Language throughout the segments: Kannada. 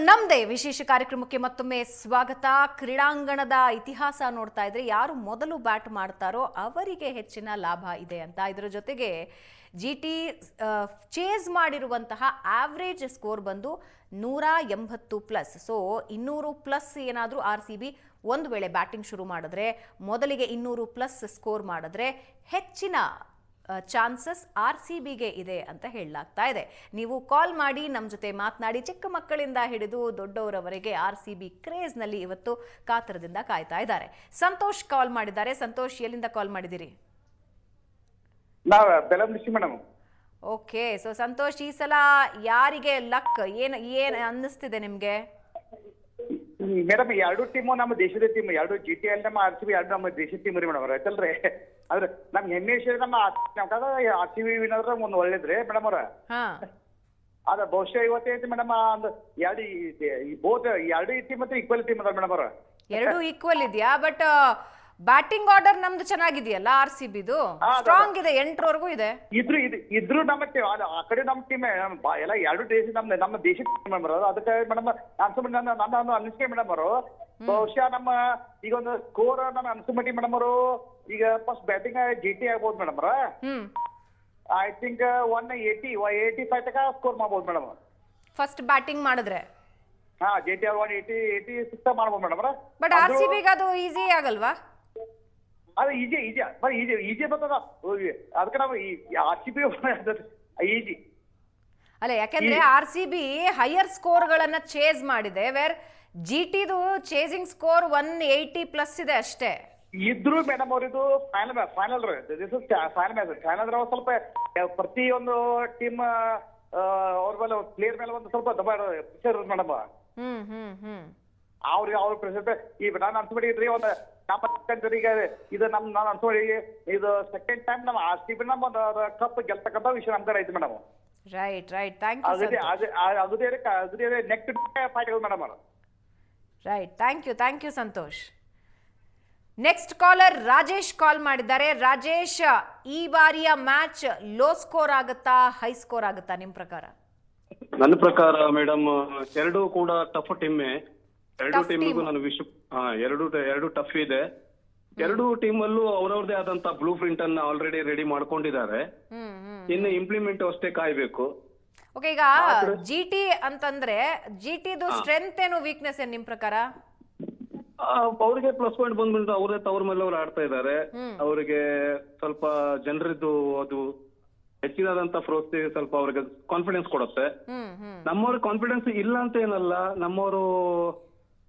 ನಮ್ದೇ ವಿಶೇಷ ಕಾರ್ಯಕ್ರಮಕ್ಕೆ ಮತ್ತೊಮ್ಮೆ ಸ್ವಾಗತ. ಕ್ರೀಡಾಂಗಣದ ಇತಿಹಾಸ ನೋಡ್ತಾ ಇದ್ರೆ ಯಾರು ಮೊದಲು ಬ್ಯಾಟ್ ಮಾಡ್ತಾರೋ ಅವರಿಗೆ ಹೆಚ್ಚಿನ ಲಾಭ ಇದೆ ಅಂತ. ಇದರ ಜೊತೆಗೆ ಜಿಟಿ ಚೇಸ್ ಮಾಡಿರುವಂತಹ ಆವರೇಜ್ ಸ್ಕೋರ್ ಬಂದು 180+. ಸೊ 200+ ಏನಾದರೂ RCB ಒಂದು ವೇಳೆ ಬ್ಯಾಟಿಂಗ್ ಶುರು ಮಾಡಿದ್ರೆ, ಮೊದಲಿಗೆ 200+ ಸ್ಕೋರ್ ಮಾಡಿದ್ರೆ ಹೆಚ್ಚಿನ ಚಾನ್ಸಸ್ RCBಗೆ ಇದೆ ಅಂತ ಹೇಳಲಾಗ್ತಾ ಇದೆ. ನೀವು ಕಾಲ್ ಮಾಡಿ ನಮ್ಮ ಜೊತೆ ಮಾತನಾಡಿ. ಚಿಕ್ಕ ಮಕ್ಕಳಿಂದ ಹಿಡಿದು ದೊಡ್ಡವರವರೆಗೆ RCB ಕ್ರೇಜ್ನಲ್ಲಿ ಇವತ್ತು ಕಾತರದಿಂದ ಕಾಯ್ತಾ ಇದ್ದಾರೆ. ಸಂತೋಷ್ ಕಾಲ್ ಮಾಡಿದ್ದಾರೆ. ಸಂತೋಷ್, ಎಲ್ಲಿಂದ ಕಾಲ್ ಮಾಡಿದಿರಿ? ಮೇಡಮ್. ಓಕೆ, ಸೊ ಸಂತೋಷ್, ಈ ಸಲ ಯಾರಿಗೆ ಲಕ್? ಏನ್ ಅನ್ನಿಸ್ತಿದೆ ನಿಮ್ಗೆ? ಮೇಡಮ್, ಎರಡು ಟೀಮು ನಮ್ಮ ದೇಶದ ಟೀಮ್, ಎರಡು GTL ನಮ್ಮ RCB, ಎರಡು ನಮ್ಮ ದೇಶದ ಟೀಮ್ ರೀ ಮೇಡಮ್. ಆಯ್ತಲ್ರಿ, ಆದ್ರೆ ನಮ್ ಹೆಮ್ಮೆ ವಿಷಯ ನಮ್ಮ RCB ವಿನರ್ ಒಂದು ಒಳ್ಳೇದ್ರಿ ಮೇಡಮ್ ಅವ್ರ. ಅದ ಬಹುಶಃ ಇವತ್ತೈತಿ ಮೇಡಮ್. ಎರಡು ಟೀಮ್ ಮತ್ತೆ ಈಕ್ವಲ್ ಟೀಮ್ ಅದ ಮೇಡಮ್ ಅವ್ರ. ಎರಡು ಈಕ್ವಲ್ ಇದೆಯಾ? ಬಟ್ ಬ್ಯಾಟಿಂಗ್ ಆರ್ಡರ್ ನಮ್ದು ಚೆನ್ನಾಗಿದೆಯಲ್ಲ, RCBದು ಸ್ಟ್ರಾಂಗ್ ಇದೆ, 8ರವರೆಗೂ ಇದೆ. ಇದ್ರು ನಮ್ಮ ಟೀಮ್, ಆ ಕಡೆ ನಮ್ಮ ಟೀಮ್ ಎಲ್ಲ ಎರಡು ದೇಶ ನಮ್ಮ ದೇಶದ ಟೀಮ್ ಮೇಡಮ್. ಅದಕ್ಕೆ ಮೇಡಮ್ ನನ್ನ ಅನಿಸಿಕೆ ಮೇಡಮ್ ಅವರು, ಬಹುಶಃ ನಮ್ಮ ಈಗ ಒಂದು ಸ್ಕೋರ್ ನಮ್ಮ ಅನ್ಸುಮಟ್ಟಿ ಮೇಡಮ್ ಅವರು ಈಗ ಫಸ್ಟ್ ಬ್ಯಾಟಿಂಗ್ GT ಆಗ್ಬೋದು ಮೇಡಮ್ ಅವ್ರ. ಐ ಥಿಂಕ್ 185 ತನಕ ಸ್ಕೋರ್ ಮಾಡ್ಬೋದು ಮೇಡಮ್ ಫಸ್ಟ್ ಬ್ಯಾಟಿಂಗ್ ಮಾಡಿದ್ರೆ. GT 186 ಮಾಡ್ಬೋದು ಮೇಡಮ್ ಅವ್ರ. ಬಟ್ RCBಗೆ ಅದು ಈಸಿ ಆಗಲ್ವಾ? ಅದು ಈಜಿ ಬರ್ತದ. ಅದಕ್ಕೆ ನಾವು RCB ಈಜಿ ಅಲ್ಲ, ಯಾಕಂದ್ರೆ RCB ಹೈಯರ್ ಸ್ಕೋರ್ಗಳನ್ನ ಚೇಸ್ ಮಾಡಿದೆ, ವೇರ್ GTದು ಚೇಸಿಂಗ್ ಸ್ಕೋರ್ 180+ ಇದೆ ಅಷ್ಟೇ. ಇದ್ರು ಮೇಡಮ್ ಅವ್ರಿದು ಫೈನಲ್ ಫೈನಲ್ ಸ್ವಲ್ಪ ಪ್ರತಿಯೊಂದು ಟೀಮ್ ಅವ್ರ ಮೇಲೆ ಪ್ಲೇಯರ್ ಮೇಲೆ ಒಂದು ಸ್ವಲ್ಪ ದಬಾಡ ಪ್ರೆಷರ್ ಮೇಡಮ್. ಅವ್ರ ಪ್ರೆಷರ್ ಈಗ ನಾನು ಅನ್ಸ್ಬಿಟ್ಟಿದ್ರಿ ಒಂದು ಈಗ ಇದು ನಾನು ಅನ್ಸ್ಬಿಡಿ ಇದು ಸೆಕೆಂಡ್ ಟೈಮ್ ನಮ್ಮ RCB ನಮ್ಮ ಕಪ್ ಗೆಲ್ತಕ್ಕಂಥ ವಿಷಯ ನಮ್ ಕಡೆ ಐತಿ madam. Right, thank you. Next fight madam ಅವರು. Right, thank you Santosh. Next caller Rajesh call ಮಾಡಿದ್ದಾರೆ. ರಾಜೇಶ್, ಈ ಬಾರಿಯ ಮ್ಯಾಚ್ ಲೋ ಸ್ಕೋರ್ ಆಗುತ್ತಾ, ಹೈ ಸ್ಕೋರ್ ಆಗುತ್ತಾ ನಿಮ್ ಪ್ರಕಾರ? ನನ್ನ ಪ್ರಕಾರ ಮೇಡಮ್ ಎರಡು ಕೂಡ ಟಫ್ ಟೀಮೇ. ಎರಡು ಟೀಮಿಗೂ ನಾನು ಎರಡು ಟಫ್ ಇದೆ. ಎರಡು ಟೀಮಲ್ಲೂ ಅವ್ರವ್ರದೇ ಆದಂತ ಬ್ಲೂ ಪ್ರಿಂಟ್ ಅನ್ನ ಆಲ್ರೆಡಿ ರೆಡಿ ಮಾಡ್ಕೊಂಡಿದ್ದಾರೆ. ಇನ್ನು ಇಂಪ್ಲಿಮೆಂಟ್ ಅಷ್ಟೇ ಕಾಯ್ಬೇಕು. ಓಕೆ, ಈಗ GT ಅಂತಂದ್ರೆ GTದು ಸ್ಟ್ರೆಂತ್ ಏನು, ವೀಕ್ನೆಸ್ ಏನು ನಿಮ್ ಪ್ರಕಾರ? ಅವ್ರಿಗೆ ಪ್ಲಸ್ ಪಾಯಿಂಟ್ ಬಂದ್ಬಿಟ್ಟು ಅವ್ರೇ ತವ್ರ ಮೇಲೆ ಅವ್ರು ಆಡ್ತಾ ಇದ್ದಾರೆ. ಅವ್ರಿಗೆ ಸ್ವಲ್ಪ ಜನರಿದ್ದು ಅದು ಹೆಚ್ಚಿನಾದಂತ ಪ್ರೋತ್ಸಾಹ ಸ್ವಲ್ಪ ಅವ್ರಿಗೆ ಕಾನ್ಫಿಡೆನ್ಸ್ ಕೊಡುತ್ತೆ. ನಮ್ಮವ್ರಿಗೆ ಕಾನ್ಫಿಡೆನ್ಸ್ ಇಲ್ಲ ಅಂತ ಏನಲ್ಲ. ನಮ್ಮವರು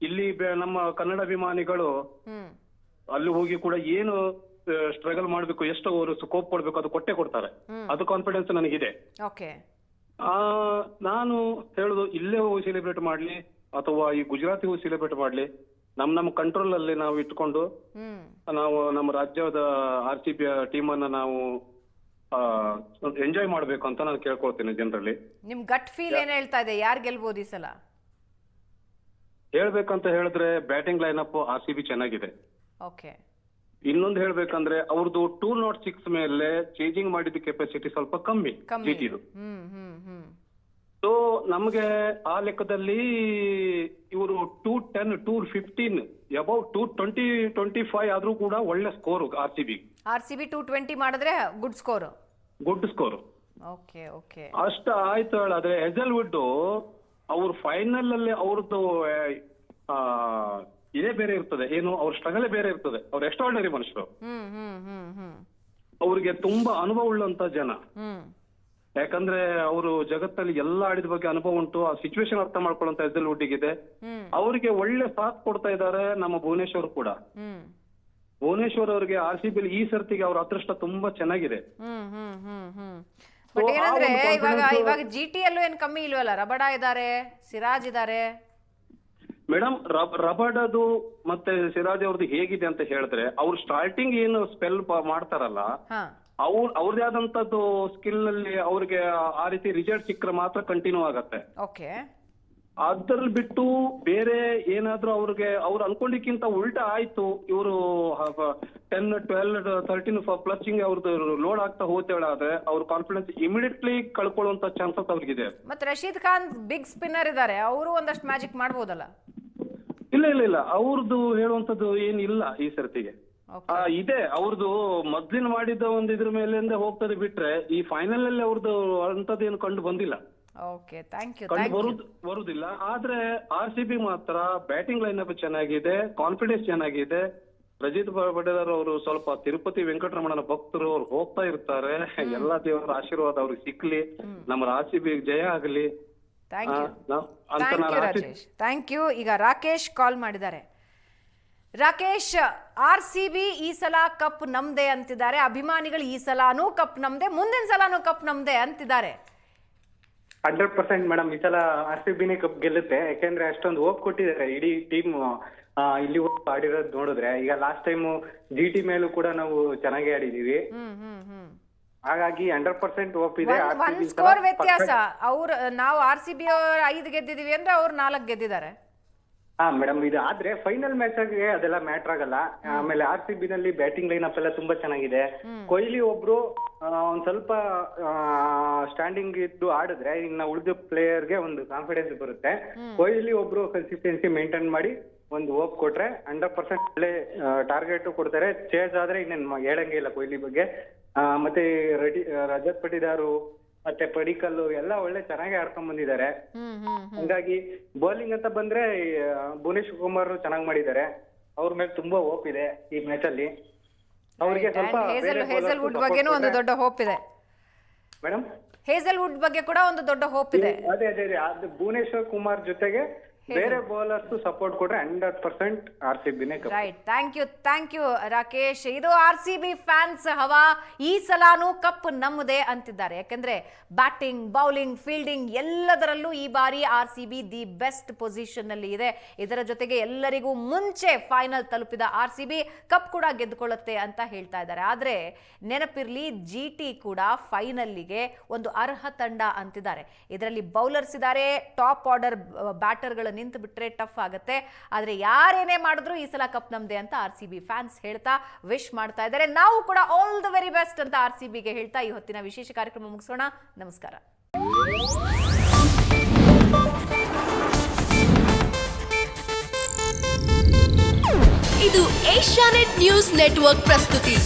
ಇಲ್ಲಿ ನಮ್ಮ ಕನ್ನಡ ಅಭಿಮಾನಿಗಳು ಅಲ್ಲಿ ಹೋಗಿ ಕೂಡ ಏನು ಸ್ಟ್ರಗಲ್ ಮಾಡ್ಬೇಕು, ಎಷ್ಟು ಅವರು ಸ್ಕೋಪ್ ಕೊಡ್ಬೇಕು ಅದು ಕೊಟ್ಟೆ ಕೊಡ್ತಾರೆ. ಅದು ಕಾನ್ಫಿಡೆನ್ಸ್ ನನಗಿದೆ. ನಾನು ಹೇಳುದು, ಇಲ್ಲೇ ಹೋಗಿ ಸೆಲೆಬ್ರೇಟ್ ಮಾಡ್ಲಿ ಅಥವಾ ಈ ಗುಜರಾತಿಗೆ ಹೋಗಿ ಸೆಲೆಬ್ರೇಟ್ ಮಾಡ್ಲಿ, ನಮ್ಮ ಕಂಟ್ರೋಲ್ ಅಲ್ಲಿ ನಾವು ಇಟ್ಕೊಂಡು ನಾವು ನಮ್ಮ ರಾಜ್ಯದ RCB ಟೀಮ್ ಅನ್ನ ನಾವು ಎಂಜಾಯ್ ಮಾಡ್ಬೇಕು ಅಂತ ನಾನು ಕೇಳ್ಕೊಳ್ತೀನಿ ಜನರಲ್ಲಿ. ನಿಮ್ ಗಟ್ ಫೀಲ್ ಏನ್ ಹೇಳ್ತಾ ಇದೆ? ಯಾರು ಗೆಲ್ಬಹುದು ಈ ಸಲ? ಹೇಳ್ಬೇಕಂತ ಹೇಳಿದ್ರೆ ಬ್ಯಾಟಿಂಗ್ ಲೈನ್ ಅಪ್ RCB ಚೆನ್ನಾಗಿದೆ. ಓಕೆ. ಇನ್ನೊಂದು ಹೇಳ್ಬೇಕಂದ್ರೆ ಅವ್ರದ್ದು 206 ಮೇಲೆ ಚೇಂಜಿಂಗ್ ಮಾಡಿದ ಕೆಪಾಸಿಟಿ ಸ್ವಲ್ಪ ಕಮ್ಮಿ GTದು. ಸೊ ನಮ್ಗೆ ಆ ಲೆಕ್ಕದಲ್ಲಿ ಇವರು 210, 215 ಅಬೌವ್ 220, 25 ಆದ್ರೂ ಕೂಡ ಒಳ್ಳೆ ಸ್ಕೋರ್ RCB 220 ಮಾಡಿದ್ರೆ ಗುಡ್ ಸ್ಕೋರ್. ಓಕೆ. ಅಷ್ಟ ಆಯ್ತು. ಆದ್ರೆ ಹೆಜಲ್ವುಡ್ ಅವ್ರ ಫೈನಲ್ ಅಲ್ಲಿ ಅವ್ರದ್ದು ಇದೇ ಬೇರೆ ಇರ್ತದೆ, ಏನು ಅವ್ರ ಸ್ಟ್ರಗಲ್ ಬೇರೆ ಇರ್ತದೆ. ಅವ್ರ ಎಕ್ಸ್ಟ್ರಾರ್ಡಿನರಿ ಮನುಷ್ಯರು, ಅವ್ರಿಗೆ ತುಂಬಾ ಅನುಭವ ಉಳ್ಳಂತ ಜನ. ಯಾಕಂದ್ರೆ ಅವರು ಜಗತ್ತಲ್ಲಿ ಎಲ್ಲ ಆಡಿದ ಬಗ್ಗೆ ಅನುಭವ ಉಂಟು. ಆ ಸಿಚುವೇಶನ್ ಅರ್ಥ ಮಾಡ್ಕೊಳ್ಳೋಂತ ಹೆಜಲ್ವುಡ್ಗಿದೆ. ಅವರಿಗೆ ಒಳ್ಳೆ ಸಾಥ್ ಕೊಡ್ತಾ ಇದ್ದಾರೆ ನಮ್ಮ ಭುವನೇಶ್ವರ್ ಕೂಡ. ಭುವನೇಶ್ವರ್ ಅವರಿಗೆ RCB ಈ ಸರ್ತಿಗೆ ಅವ್ರ ಅದೃಷ್ಟ ತುಂಬಾ ಚೆನ್ನಾಗಿದೆ. ಬಟ್ ಏನಂದ್ರೆ ಇವಾಗ GT ಅಲ್ಲೂ ಏನ್ ಕಮ್ಮಿ ಇಲ್ವಲ್ಲ? ರಬಡಾ ಇದಾರೆ, ಸಿರಾಜ್ ಇದಾರೆ ಮೇಡಮ್. ರಬಡದು ಮತ್ತೆ ಸಿರಾಜ್ ಅವ್ರದ್ದು ಹೇಗಿದೆ ಅಂತ ಹೇಳಿದ್ರೆ, ಅವ್ರು ಸ್ಟಾರ್ಟಿಂಗ್ ಏನು ಸ್ಪೆಲ್ ಮಾಡ್ತಾರಲ್ಲ, ಅವ್ರದೇ ಆದಂತದ್ದು ಸ್ಕಿಲ್ ನಲ್ಲಿ ಅವ್ರಿಗೆ ಆ ರೀತಿ ರಿಸಲ್ಟ್ ಸಿಕ್ಕರೆ ಮಾತ್ರ ಕಂಟಿನ್ಯೂ ಆಗತ್ತೆ. ಓಕೆ. ಅದ್ರಲ್ಲಿ ಬಿಟ್ಟು ಬೇರೆ ಏನಾದ್ರೂ ಅವ್ರು ಅನ್ಕೊಂಡಿಕ್ಕಿಂತ ಉಲ್ಟಾ ಆಯ್ತು, ಇವರು 10, 12, 13 ಪ್ಲಸ್ ಹಿಂಗೆ ಅವ್ರದ್ದು ಲೋಡ್ ಆಗ್ತಾ ಹೋಗ್ತೇಳಾದ್ರೆ ಅವ್ರ ಕಾನ್ಫಿಡೆನ್ಸ್ ಇಮಿಡಿಯೇಟ್ಲಿ ಕಳ್ಕೊಳ್ಳುವಂತ ಚಾನ್ಸಸ್ ಅವ್ರಿಗಿದೆ. ಮತ್ತೆ ರಶೀದ್ ಖಾನ್ ಬಿಗ್ ಸ್ಪಿನ್ನರ್ ಇದ್ದಾರೆ, ಅವರು ಒಂದಷ್ಟು ಮ್ಯಾಜಿಕ್ ಮಾಡ್ಬೋದಲ್ಲ? ಇಲ್ಲ ಅವ್ರದ್ದು ಹೇಳುವಂತದ್ದು ಏನಿಲ್ಲ ಈ ಸರ್ತಿಗೆ. ಇದೆ ಅವ್ರದ್ದು ಮೊದ್ಲಿನ ಮಾಡಿದ್ದ ಒಂದು ಇದ್ರ ಮೇಲಿಂದ ಹೋಗ್ತದೆ ಬಿಟ್ರೆ ಈ ಫೈನಲ್ ಅಲ್ಲಿ ಅವ್ರದ್ದು ಅಂತದ್ದು ಏನು ಕಂಡು ಬಂದಿಲ್ಲ. Okay, thank you. ಬರುದಿಲ್ಲ. ಆದ್ರೆ RCB ಮಾತ್ರ ಬ್ಯಾಟಿಂಗ್ ಲೈನ್ ಅಪ್ ಚೆನ್ನಾಗಿದೆ, ಕಾನ್ಫಿಡೆನ್ಸ್ ಚೆನ್ನಾಗಿದೆ. ರಜಿತ್ ಪಟೇದಾರ್ ಅವರು ಸ್ವಲ್ಪ ತಿರುಪತಿ ವೆಂಕಟರಮಣನ ಭಕ್ತರು, ಅವ್ರು ಹೋಗ್ತಾ ಇರ್ತಾರೆ. ಎಲ್ಲಾ ದೇವರ ಆಶೀರ್ವಾದ ಅವ್ರಿಗೆ ಸಿಕ್ಲಿ, ನಮ್ಮ RCB ಜಯ ಆಗಲಿ. Thank you. ಈಗ ರಾಕೇಶ್ ಕಾಲ್ ಮಾಡಿದ್ದಾರೆ. ರಾಕೇಶ್, RCB ಈ ಸಲ ಕಪ್ ನಮ್ದೆ ಅಂತಿದ್ದಾರೆ, ಅಭಿಮಾನಿಗಳು ಈ ಸಲಾನು ಕಪ್ ನಮ್ದೆ, ಮುಂದಿನ ಸಲಾನು ಕಪ್ ನಮ್ದೆ ಅಂತಿದ್ದಾರೆ. 100% ಮೇಡಮ್, ಈ ಸಲ RCBನೇ ಕಪ್ ಗೆಲ್ಲುತ್ತೆ. ಯಾಕೆಂದ್ರೆ ಅಷ್ಟೊಂದು ಹೋಪ್ ಕೊಟ್ಟಿದ್ದಾರೆ ಇಡೀ ಟೀಮ್. ಇಲ್ಲಿ ಆಡಿರೋದು ನೋಡಿದ್ರೆ, ಈಗ ಲಾಸ್ಟ್ ಟೈಮ್ GT ಮೇಲೂ ಕೂಡ ನಾವು ಚೆನ್ನಾಗಿ ಆಡಿದೀವಿ. ಹಾಗಾಗಿ 100% ಹೋಪ್ ಇದೆ. ಒಂದ್ ಸ್ಕೋರ್ ವ್ಯತ್ಯಾಸ, ನಾವು RCB 5 ಗೆದ್ದಿದೀವಿ ಅಂದ್ರೆ ಅವ್ರು 4 ಗೆದ್ದಿದ್ದಾರೆ. ಹಾ ಮೇಡಮ್, ಇದು ಆದ್ರೆ ಫೈನಲ್ ಮ್ಯಾಚ್ ಆಗಿ ಅದೆಲ್ಲ ಮ್ಯಾಟರ್ ಆಗಲ್ಲ. ಆಮೇಲೆ RCB ನಲ್ಲಿ ಬ್ಯಾಟಿಂಗ್ ಲೈನ್ ಅಪ್ ಎಲ್ಲ ತುಂಬಾ ಚೆನ್ನಾಗಿದೆ. ಕೊಹ್ಲಿ ಒಬ್ರು ಒಂದ್ ಸ್ವಲ್ಪ ಸ್ಟ್ಯಾಂಡಿಂಗ್ ಇದ್ದು ಆಡಿದ್ರೆ ಇನ್ನ ಉಳಿದ ಪ್ಲೇಯರ್ ಗೆ ಒಂದು ಕಾನ್ಫಿಡೆನ್ಸ್ ಬರುತ್ತೆ. ಕೊಹ್ಲಿ ಒಬ್ರು ಕನ್ಸಿಸ್ಟೆನ್ಸಿ ಮೇಂಟೈನ್ ಮಾಡಿ ಒಂದು ಹೋಪ್ ಕೊಟ್ರೆ 100% ಒಳ್ಳೆ ಟಾರ್ಗೆಟ್ ಕೊಡ್ತಾರೆ. ಚೇಸ್ ಆದ್ರೆ ಇನ್ನೇನು ಹೇಳಂಗೆ ಇಲ್ಲ ಕೊಹ್ಲಿ ಬಗ್ಗೆ. ಮತ್ತೆ ರಜತ್ ಪಟಿದಾರು ಮತ್ತೆ ಪಡಿಕಲ್ಲು ಎಲ್ಲ ಒಳ್ಳೆ ಚೆನ್ನಾಗಿ ಆಡ್ಕೊಂಡ್ ಬಂದಿದ್ದಾರೆ. ಹಂಗಾಗಿ ಬೌಲಿಂಗ್ ಅಂತ ಬಂದ್ರೆ ಭುವನೇಶ್ವರ್ ಕುಮಾರ್ ಚೆನ್ನಾಗಿ ಮಾಡಿದ್ದಾರೆ. ಅವ್ರ ಮೇಲೆ ತುಂಬಾ ಹೋಪ್ ಇದೆ ಈ ಮ್ಯಾಚ್ ಅಲ್ಲಿ. ಅವ್ರಿಗೆ ಸ್ವಲ್ಪ ಹೇಸಲ್ವುಡ್ ಬಗ್ಗೆನೂ ಒಂದು ದೊಡ್ಡ ಹೋಪ್ ಇದೆ ಮೇಡಮ್. ಹೇಸಲ್ವುಡ್ ಬಗ್ಗೆ ಕೂಡ ಒಂದು ದೊಡ್ಡ ಹೋಪ್ ಇದೆ. ಅದೇ ಅದು ಭುವನೇಶ್ವರ್ ಕುಮಾರ್ ಜೊತೆಗೆ ಬೇರೆ ಬೌಲರ್ಸ್ ಸಪೋರ್ಟ್ ಕೊಟ್ರೆ 100% RCBನೇ cup. Right, thank you Rakesh. ಇದು RCB ಫ್ಯಾನ್ಸ್ ಹವಾ, ಈ ಸಲಾನು ಕಪ್ ನಮ್ಮದೇ ಅಂತಿದ್ದಾರೆ. ಯಾಕಂದ್ರೆ ಬ್ಯಾಟಿಂಗ್, ಬೌಲಿಂಗ್, ಫೀಲ್ಡಿಂಗ್ ಎಲ್ಲದರಲ್ಲೂ ಈ ಬಾರಿ RCB ದಿ ಬೆಸ್ಟ್ ಪೊಸಿಷನ್ ನಲ್ಲಿ ಇದೆ. ಇದರ ಜೊತೆಗೆ ಎಲ್ಲರಿಗೂ ಮುಂಚೆ ಫೈನಲ್ ತಲುಪಿದ RCB ಕಪ್ ಕೂಡ ಗೆದ್ದುಕೊಳ್ಳುತ್ತೆ ಅಂತ ಹೇಳ್ತಾ ಇದ್ದಾರೆ. ಆದ್ರೆ ನೆನಪಿರ್ಲಿ, GT ಕೂಡ ಫೈನಲ್ಲಿಗೆ ಒಂದು ಅರ್ಹ ತಂಡ ಅಂತಿದ್ದಾರೆ. ಇದರಲ್ಲಿ ಬೌಲರ್ಸ್ ಇದ್ದಾರೆ, ಟಾಪ್ ಆರ್ಡರ್ ಬ್ಯಾಟರ್ಗಳು ನಿಂತು ಬಿಟ್ರೆ ಟಫ್ ಆಗುತ್ತೆ. ಆದ್ರೆ ಯಾರೇನೇ ಮಾಡಿದ್ರು ಈ ಸಲ ಕಪ್ ನಮ್ದೆ ಅಂತ RCB ಫ್ಯಾನ್ಸ್ ಹೇಳ್ತಾ ವಿಶ್ ಮಾಡ್ತಾ ಇದ್ದಾರೆ. ನಾವು ಕೂಡ ಆಲ್ ದ ವೆರಿ ಬೆಸ್ಟ್ ಅಂತ RCBಗೆ ಹೇಳ್ತಾ ಈ ಹೊತ್ತಿನ ವಿಶೇಷ ಕಾರ್ಯಕ್ರಮ ಮುಗಿಸೋಣ. ನಮಸ್ಕಾರ. ಇದು ಏಷ್ಯಾನೆಟ್ ನ್ಯೂಸ್ ನೆಟ್ವರ್ಕ್ ಪ್ರಸ್ತುತಿ.